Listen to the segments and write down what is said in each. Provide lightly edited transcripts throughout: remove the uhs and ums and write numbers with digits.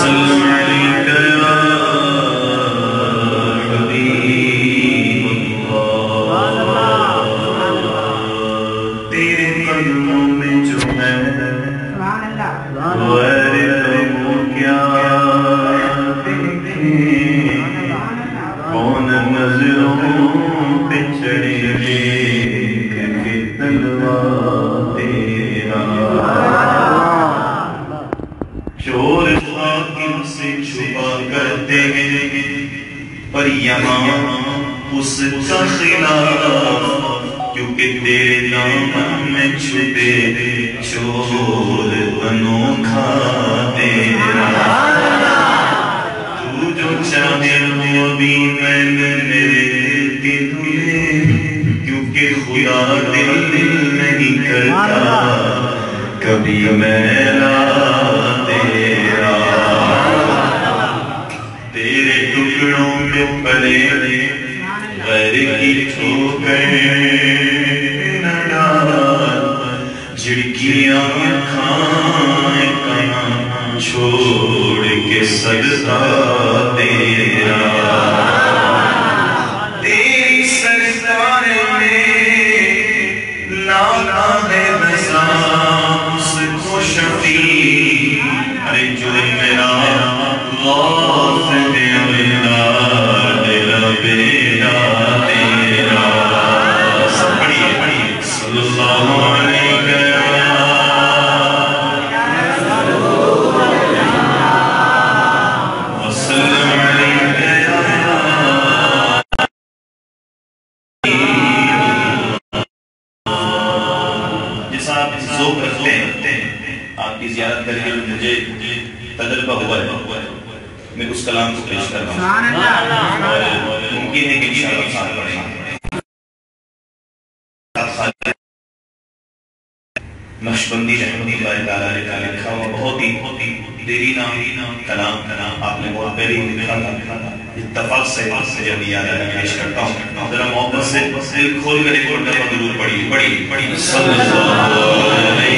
وسلم عليك يا حبيب الله تیرے قدموں میں جو ہے غیر تو کیا دیکھیں کون نظروں پہ چڑھے کہ تلوا تیرا چور حاکم سے چھپا کرتے ہیں پر یہاں اس کا خلاف کیونکہ تیرے دامن میں چھپے چور انوکھا تیرا تو جو چاہے وہ بھی میں میرے کے دلے کیونکہ خدا دل نہیں کرتا کبھی میلا تیرا تیرے ٹکڑوں میں پڑے غیر کی ٹھوکر نہ ڈال جھڑکیاں کھائیں کہاں چھوڑ کے صدقہ تیرا تیری سرکار میں لانا ہے نظام اس کو شفیع ارے جو میرا غوث دے اولاد دل بیٹا تیرا سب پڑھیے صلی اللہ علیہ وسلم جیسا آپ ذوق رکھتے ہیں آپ کی زیارت کر کے مجھے تجربہ ہوا ہے میں اس کلام کو پیش کر رہا ہوں اور ممکن ہے کہ انشاءاللہ ساتھ پڑھیں نقشبندی رحمت اللہ تعالیٰ نے لکھا ہوا بہت ہی دیرینہ کلام آپ نے بہت پہلے لکھا تھا اتفاق سے جب یاد آنے پیش کرتا ہوں ذرا محبت سے دل کھول کر ایک مرتبہ درود پڑھی صلی اللہ علیہ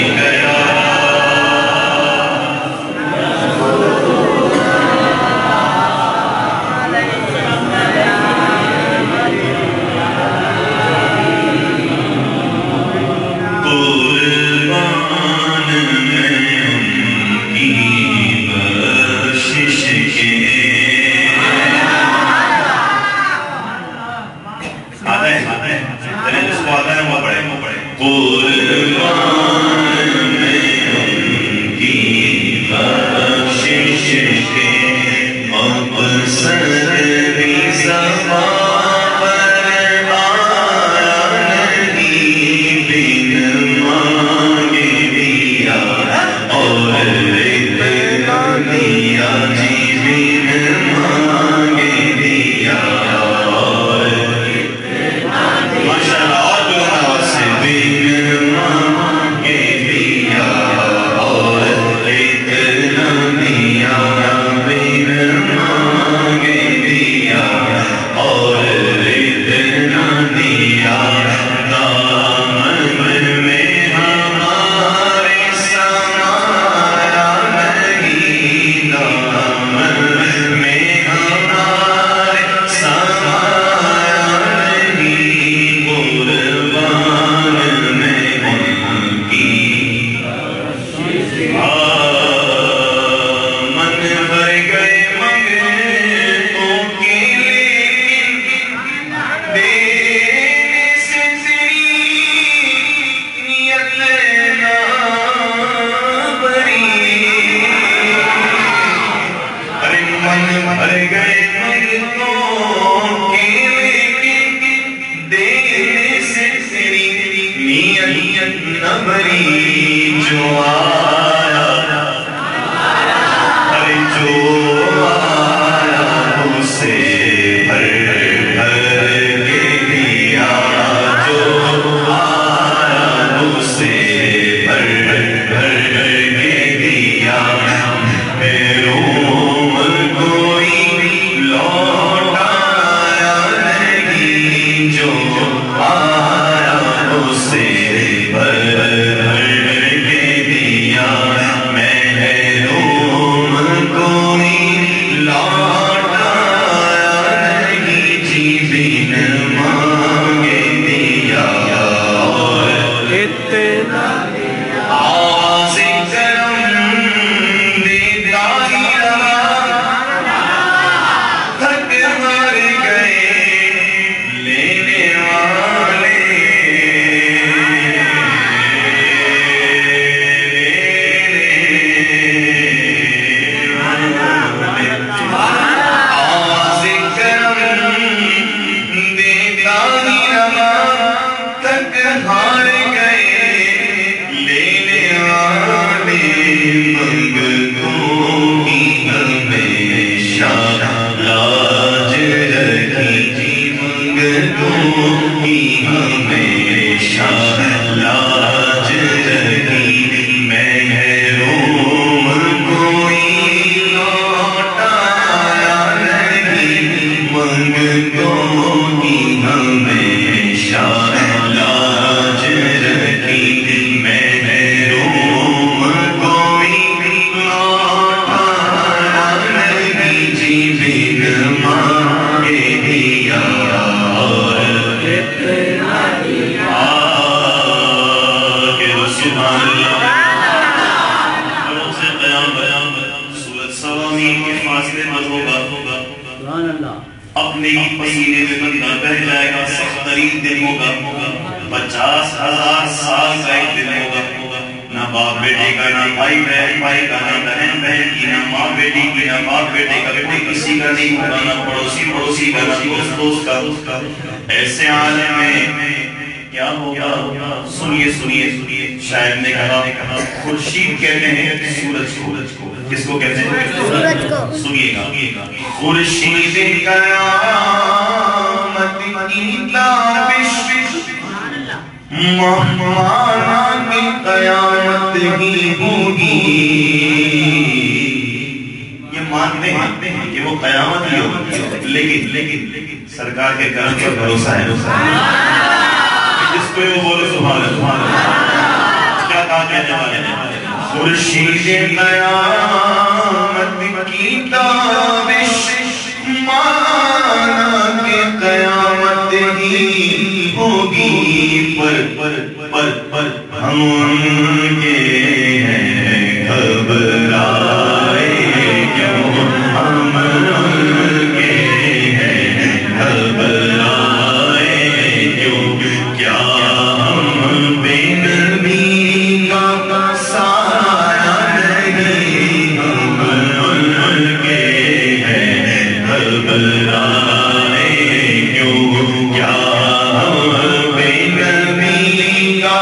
ہمیشہ لاج رکھی منگتوں کی ہمیشہ لاج رکھی محروم کوئی لوٹایا نہیں منگتوں کی ہمیشہ لاج رکھی محروم کوئی لوٹایا نہیں جی بن مانگے دیا اور سبحان اللہ روز قیامت سورج سوامین کے فاصلے پر ہوگا اپنے ہی پسینے میں بندہ بہ جائے گا سخت ترین دن ہوگا 50,000 سال کا ایک دن ہوگا نہ باپ بیٹے کا نہ بھائی بھائی کا نہ بہن بہن کی نہ ماں بیٹی کی نہ باپ بیٹے کا کوئی کسی کا نہیں ہوگا نہ پڑوسی کا نہ دوست کا ایسے عالم میں کیا ہوگا سنیے شاعر نے کہا خورشید کہتے ہیں سورج کو کس کو کہتے ہیں سورج کو سنیے گا خورشید قیامت کی تابش مہمانہ کی قیامت ہی ہوگی یہ مانتے ہیں کہ وہ قیامت ہی ہوگی لیکن سرکار کے کرم پر بھروسہ ہے جس پہ وہ بولے سبحان اللہ کیا کہا کہنے والے ہیں خورشید قیامت کی تابش مانا کہ قیامت ہی ہوگی پر ہم ان کے ہیں گھبرائے کیوں ہم ان کے ہیں گھبرائے کیوں کیا ہم بے نبی کا سایہ نہیں ہم ان کے ہیں گھبرائے کیوں کیا ہم بے نبی کا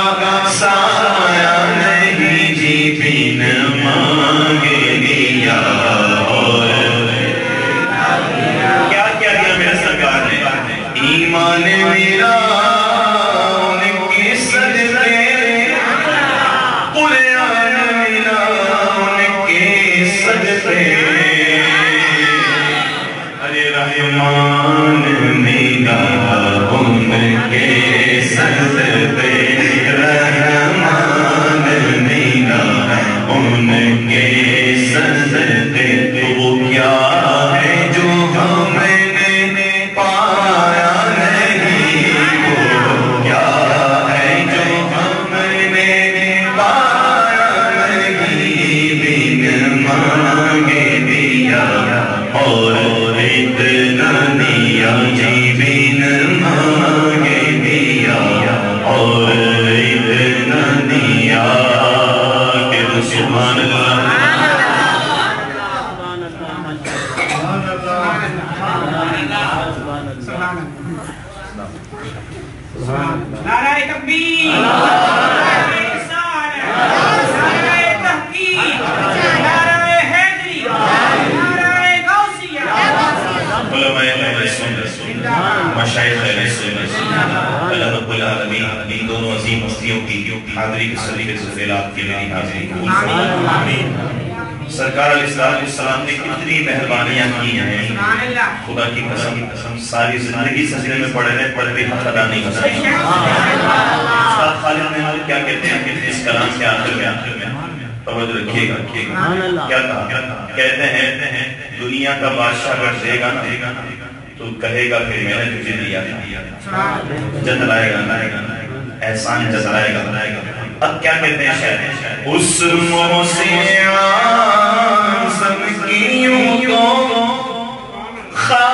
سایہ نہیں جی بن مانگے دیا اور کیا کیا دیا میرے سرکار نے ایمان میرا ان کے صدقے قرآن میرا ان کے صدقے ارے رحمان میرا ان کے صدقے رحمان میرا ان کے صدقے تو وہ کیا ہے جو ہم نے پایا نہیں وہ کیا ہے جو ہم نے پایا نہیں بن مانگے دیا اور اتنا دیا جی بن مانگے دیا اور اتنا دیا کہ سبحان اللہ نعرہ تکبیر نعرہ رسالت نعرہ تحقیق نعرہ حیدری نعرہ غوثیہ علماء اہل سنت مشائخ اہل سنت اللہ رب العالمین ان دونوں عظیم ہستیوں کی حاضری کے صدقے سے خیرات کے میری حاضری قبول سرکار علیہ السلام نے کتنی مہربانیاں کی ہیں خدا کی قسم ساری زندگی سجدے میں پڑھتے حق ادا نہیں ہو سکتے استاد خالد محمود کیا کہتے ہیں کہ اس کلام کے آخر میں توجہ رکھیے گا کیا کہا کہتے ہیں دنیا کا بادشاہ اگر دے گا تو کہے گا کہ میں نے تجھے دیا تھا جتلائے گا احسان جتلائے گا اب کیا کہتے ہیں شاید اس موسیقی سب کیوں کو خالد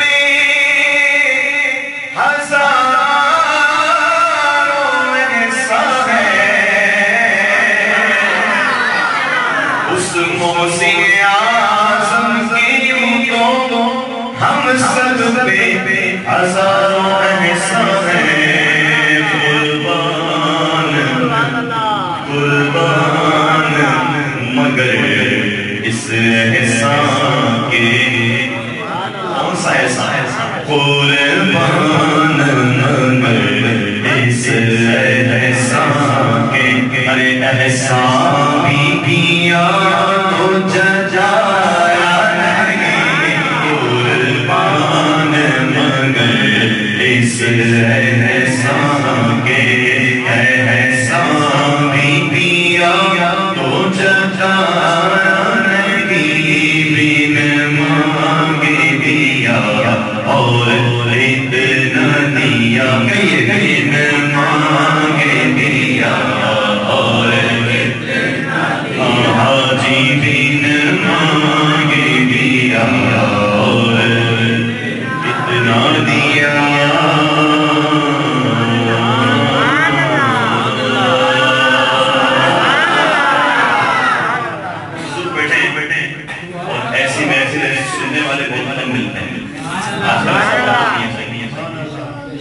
بے ہزاروں ایسا ہے اس موسیقی سب کیوں کو ہم سب پہ ہزاروں ایسا ہے قربان مگر اس احسان کے کون سا احسان قربان مگر اس احسان کے ارے احسان بھی کیا تو ججایا نہیں قربان مگر اس احسان کے احسان بھی کیا تو ججایا نہیں بن مانگے دیا اور اتنا دیا بن مانگے دیا اور حاجی بن مانگے دیا اور اتنا دیا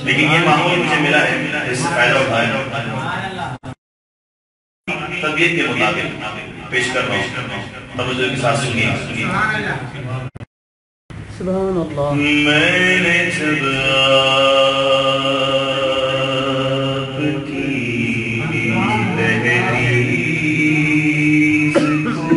لیکن یہ معمول مجھے ملا ہے اس سے فائدہ اٹھایا طبیعت کے مطابق پیش کر رہا ہوں توجہ کے ساتھ سنیے سبحان اللہ میں نے جب آپ کی دہلیز کو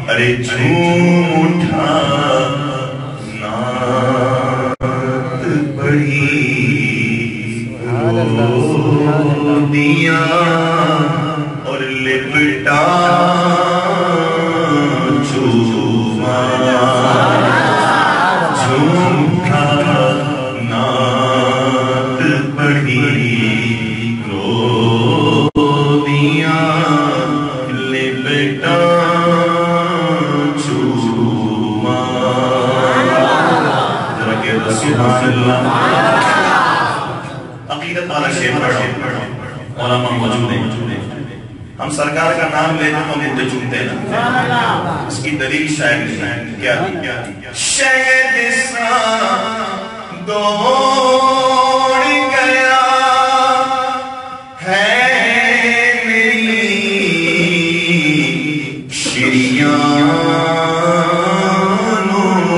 ارے جھوم اٹھا نعت پڑھی دیا اور لپٹا جھوما جھوم اٹھا نعت پڑھی رو دیا لپٹا سبحان اللہ عقیدت والا شیخ علماء موجود ہیں ہم سرکار کا نام لیتے تو مدد چنتے ہیں اس کی دلیل شاید کیا شہد سا دوڑ گیا ہے میری شریانوں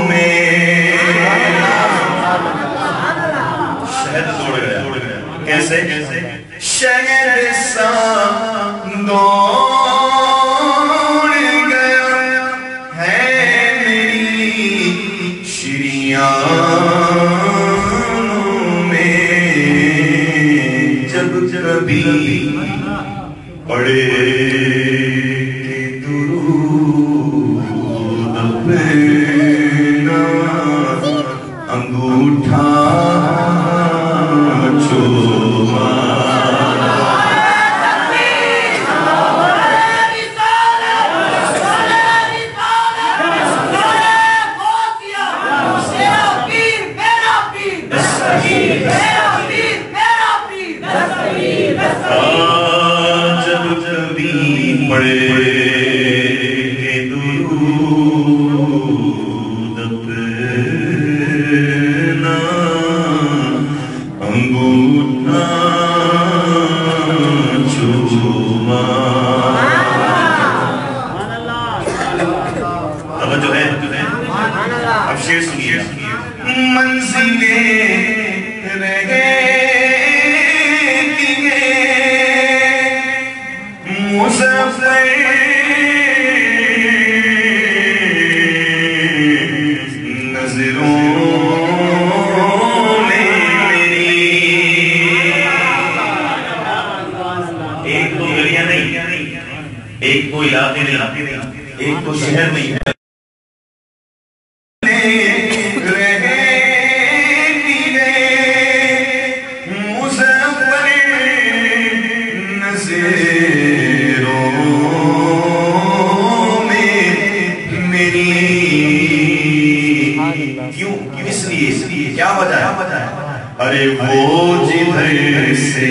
میں کیسے شہر سا دوڑ گیا ہے میری شریانوں میں جب کبھی پڑے درود پہ ایک تو علاقے نہیں، ایک تو شہر نہیں ہے، کیا وجہ ہے؟ ارے وہ جدھر سے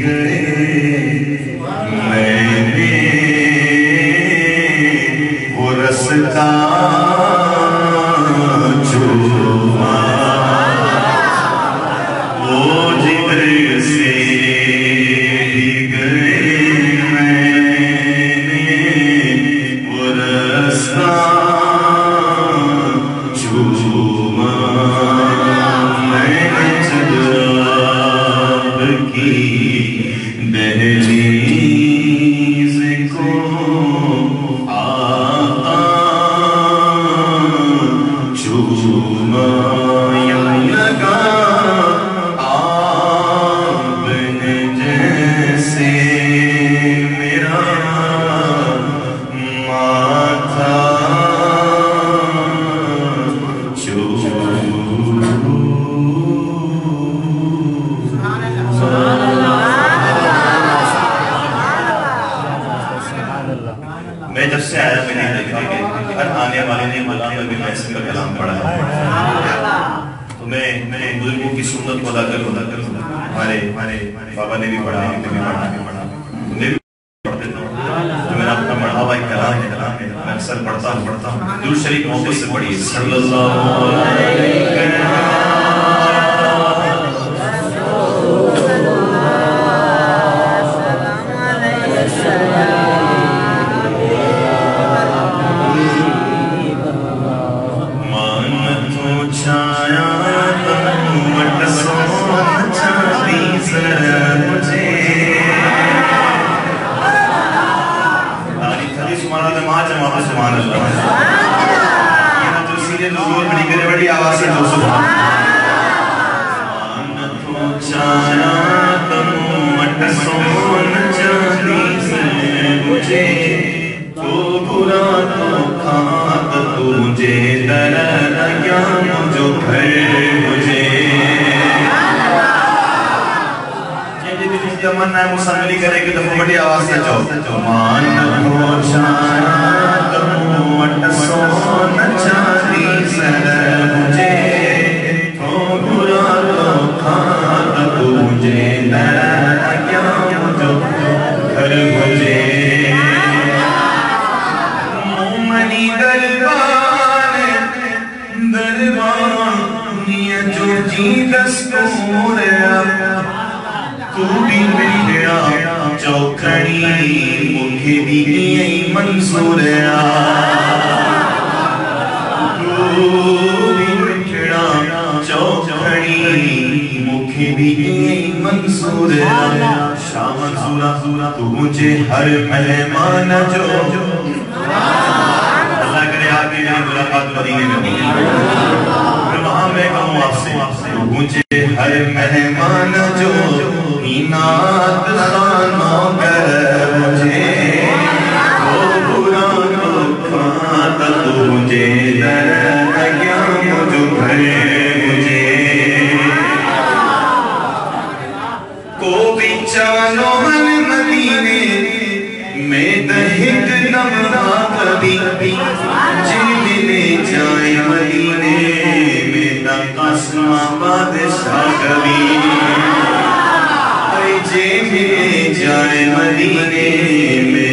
گئے میں نے وہ رستہ چوما، وہ جدھر سے گئے میں نے وہ رستہ بابا نے بھی پڑھا، ہم نے بھی پڑھا، تم نے بھی پڑھتے تھے، جو میرا اپنا مرحبا کلام ہے، میں اکثر پڑھتا ہوں، درود شریف محبت سے پڑھیے، صلی اللہ علیہ وسلم۔ بڑی آواز سے جو سبحان چایا تم مٹ سون چاہی سے مجھے تو برا تو کھات تجھے درد کیا مجھو گھر مجھے تمنا ہے مسلملی کرے کہ تم بڑی آواز سے جو مان ہو چایا تم مٹ سون چاہی سے مجھے تو برا تو کھات تجھے درد کیا مجھو گھر مجھے مومنی دربان یہ جو جی دستور تو بھی ملیا چوکھڑی مکھے بھی گئی منصور تو بھی ملیا چوکھڑی مکھے بھی گئی منصور شاہ منصورہ تو مجھے ہر مہمان جو اللہ کرے آگے جائے ملاقات مدینے میں میں وہاں میں کہوں آپ سے تو مجھے ہر مہمان جو اینات خانوں کر مجھے وہ برا کو کھاتا تجھے درد کیا مجھو گھر مجھے کو بھی چانو ہر مدینے میں دہت نمہ کبھی جن لے جائے مدینے میں قسم بادشاہ کبھی جن لے جائے مدینے میں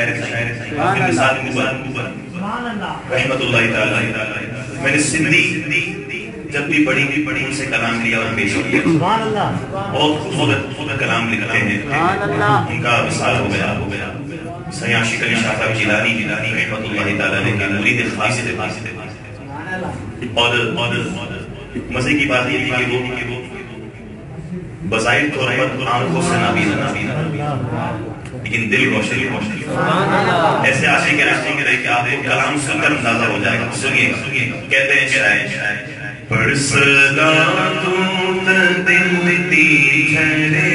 شاعر حافظ نثار مبارک رحمت اللہ تعالی. میں نے سندھی جب بھی پڑھی ان سے کلام لیا اور پیش کیا. بہت خوبصورت کلام لکھتے ہیں. ان کا وصال ہو گیا. سید عاشق علی شاہ صاحب جیلانی رحمت اللہ تعالی کے مرید خاص تھے. اور مزے کی بات یہ تھی کہ وہ بظاہر طور پر آنکھوں سے نابینا لیکن دل روشن. ایسے عاشق رہے کہ آپ کو کلام سن کر اندازہ ہو جائے گا. سنیے کہتے ہیں شاعر پر صدا تو دل دی جھڑے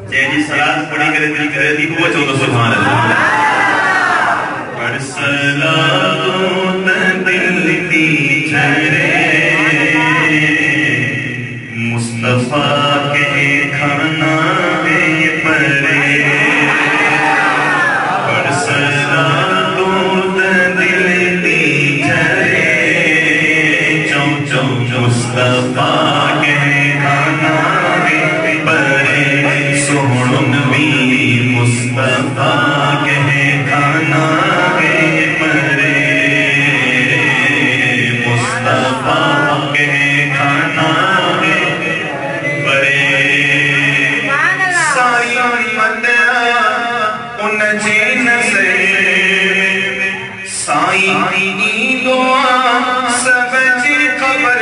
جی سلام پڑھی کرے دل کرے دی وہ چودہ سبحان اللہ. پر صدا تو دل دی جھڑے مصطفیٰ کے کھانا میں پڑے پر صدا مصطفیٰ کے کھانا میں پڑے سوڑن بھی مصطفیٰ کے کھانا میں پڑے مصطفیٰ کے کھانا میں پڑے سائی مدعا ان جین سے سائی دعا سب جی قبر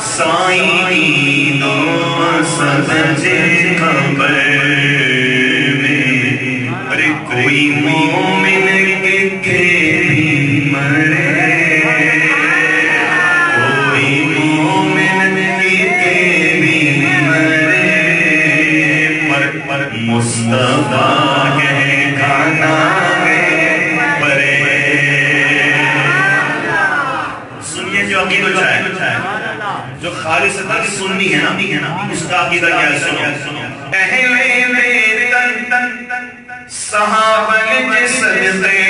سائی دعا سجے قبر میں. ارے کوئی مومن کے بھی مرے کوئی مومن کے بھی مرے پر مصطفیٰ کے کھانا میں پڑے. سنیے جو عقیدہ چاہے جو خالصتاً سنی ہے نا اس کا عقیدہ کیا ہے. سنو اہل بیت صحابہ کے صدقے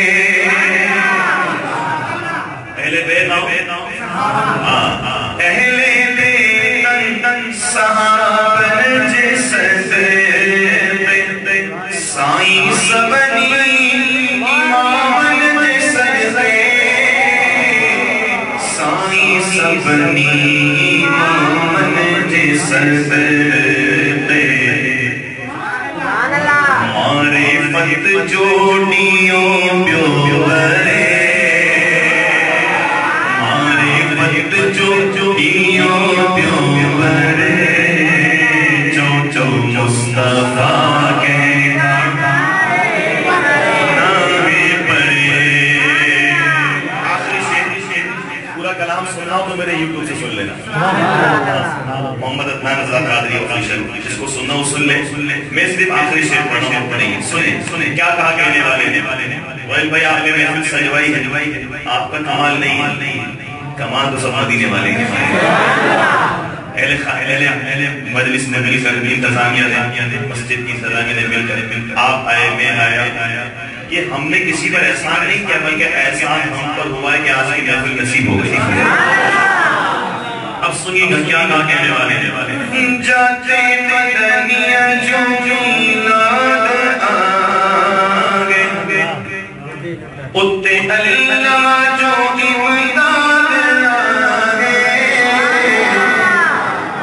اہل بیت اہل بیت صحابہ کے صدقے سائیں سبنی امام کے صدقے سائیں سبنی معرفت جوڑیوں پیو برے معرفت جوڑیوں پیو برے چو مصطفیٰ کے کلام سننا ہو تو میرے یوٹیوب سے سن لینا. محمد عدنان رضا قادری آفیشل جس کو سننا ہو سن لیں. میں صرف آخری شعر پڑھنا ہوں پڑھیں سنیں کیا کہا کہنے والے نے. وائل بھائی آپ نے محفل سجوائی ہے آپ کا کمال نہیں کمال تو سب مدینے والے ہیں. اہل مجلس نے مل کر انتظامیہ نے مسجد کی انتظامیہ نے مل کر آپ آئے میں آیا. یہ ہم نے کسی پر احسان نہیں کیا بلکہ احسان ہم پر ہوا ہے کہ آج کی محفل نصیب ہو گئی. اب سنیے گا کیا کہنے والے جاتے مدنیہ جو میلاد آگے اتے اللہ جو امداد آگے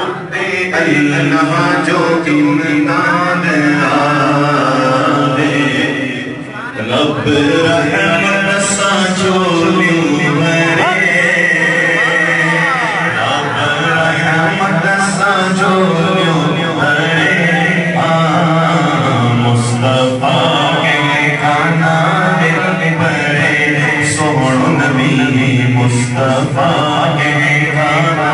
اتے اللہ جو امداد آگے رب رحمت سا جوڑیوں مرے رب رحمت سا جوڑیوں مرے مصطفیٰ کے کھانا دل پڑے سوڑ نبی مصطفیٰ کے کھانا.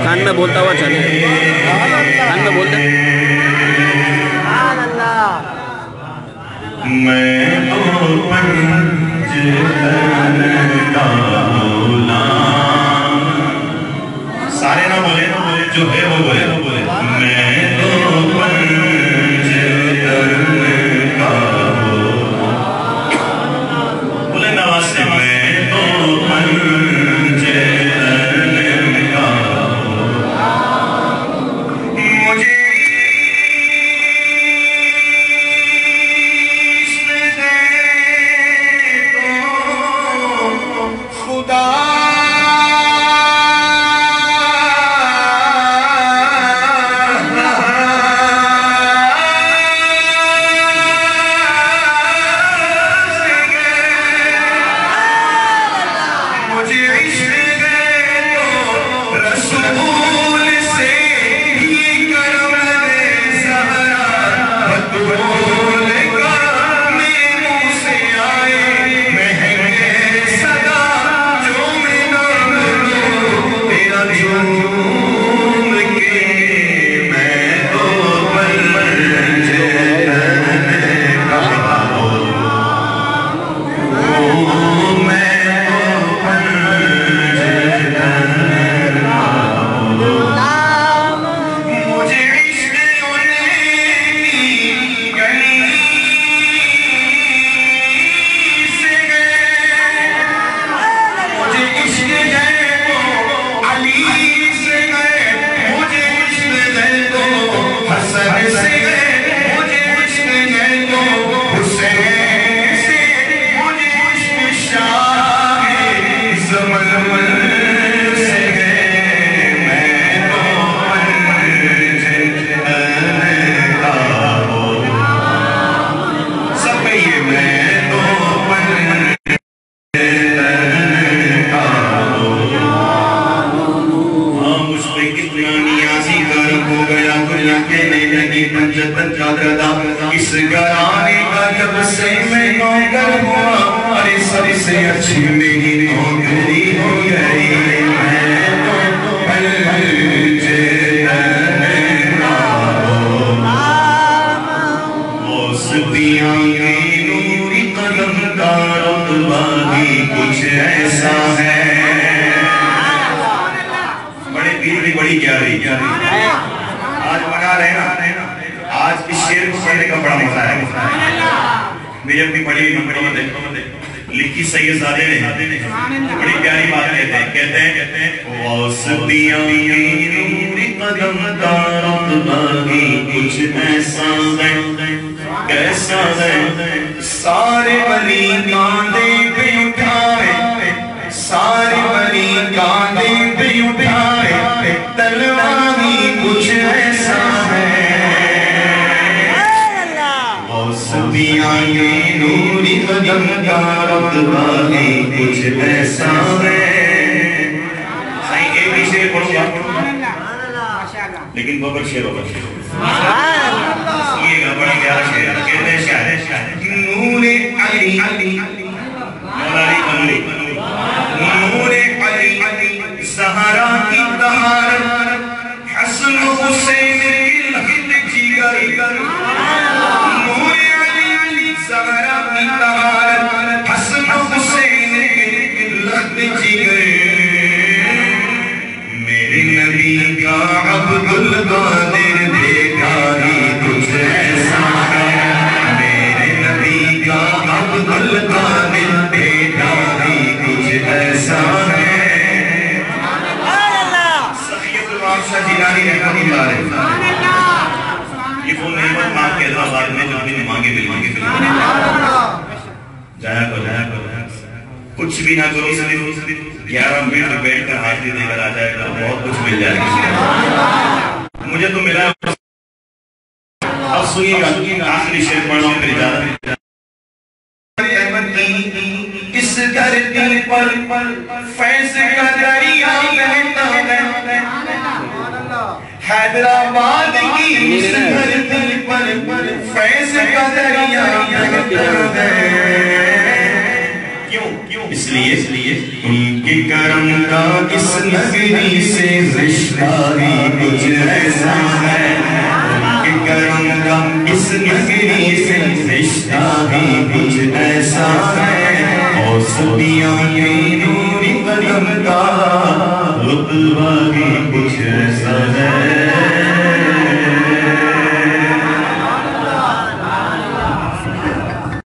کان میں بولتا ہوا چلے کان میں بولتے میں تو پنج کا غلام سارے نہ بولے جو ہے وہ بولے میں تو پنج کا بولے نواز سے میں تو پنج کا دنیا کہنے لگی پنجتن کا گدا اس گھرانے کا جب سے میں نوکر ہوا ارے سب سے اچھی میری نوکری ہو گئی میں تو غوثیاں کے نوری قدم کا رتبہ بھی کچھ ایسا ہے بڑی پیاری آج منا رہے نا آج اس شعر کو پڑھنے کا بڑا مزہ ہے میری اپنی بڑی لکھی سید زادے نے بڑی پیاری بات کہتے ہیں غوثیاں کی نوری قدم کا رتبہ بھی کچھ ایسا ہے کیسا ہے سارے ولی کاندھے پہ اٹھائے سارے ولی کاندھے پہ اٹھائے تلواری کچھ ایسا ہے غوثیاں کے نوری قدم کا رتبہ بھی کچھ ایسا ہے صحیح ایک بھی شعر پڑھوں گا لیکن ببر شعر ہوگا یہ گا بڑی پیارا شعر کہتے ہیں شاعر نور علی مولا علی نور علی زہرا کی طہارت حسن حسین کی لخت جگر نور علی زہرا کی طہارت حسن حسین کی لخت جگر میرے نبی کا عبدالقادر بیٹا ہی کچھ ایسا ہے میرے نبی کا عبدالقادر بیٹا ہی کچھ ایسا ہے سخیت البادشاہ جیلانی رحمۃ اللہ علیہ یہ وہ نعمت مانگ کے اللہ بعد میں جو بھی مانگے جایا کرو کچھ بھی نہ کرو 11 منٹ بیٹھ کر حاضری دے کر آ جائے گا بہت کچھ مل جائے گا مجھے تو ملا اب سنیے گا آخری شعر پڑھنا ہوں پھر اجازت اس دھرتی پر فیض کا دریا بہتا ہے حیدرآباد کی اس دھرتی پر فیض کا دریا بہتا ہے اس لیے ان کے کرم کا اس نگری سے رشتہ ہی کچھ ایسا ہے ان کے کرم کا اس نگری سے رشتہ ہی کچھ ایسا ہے غوثیاں کی نوری قدم کا رتبہ بھی کچھ ایسا ہے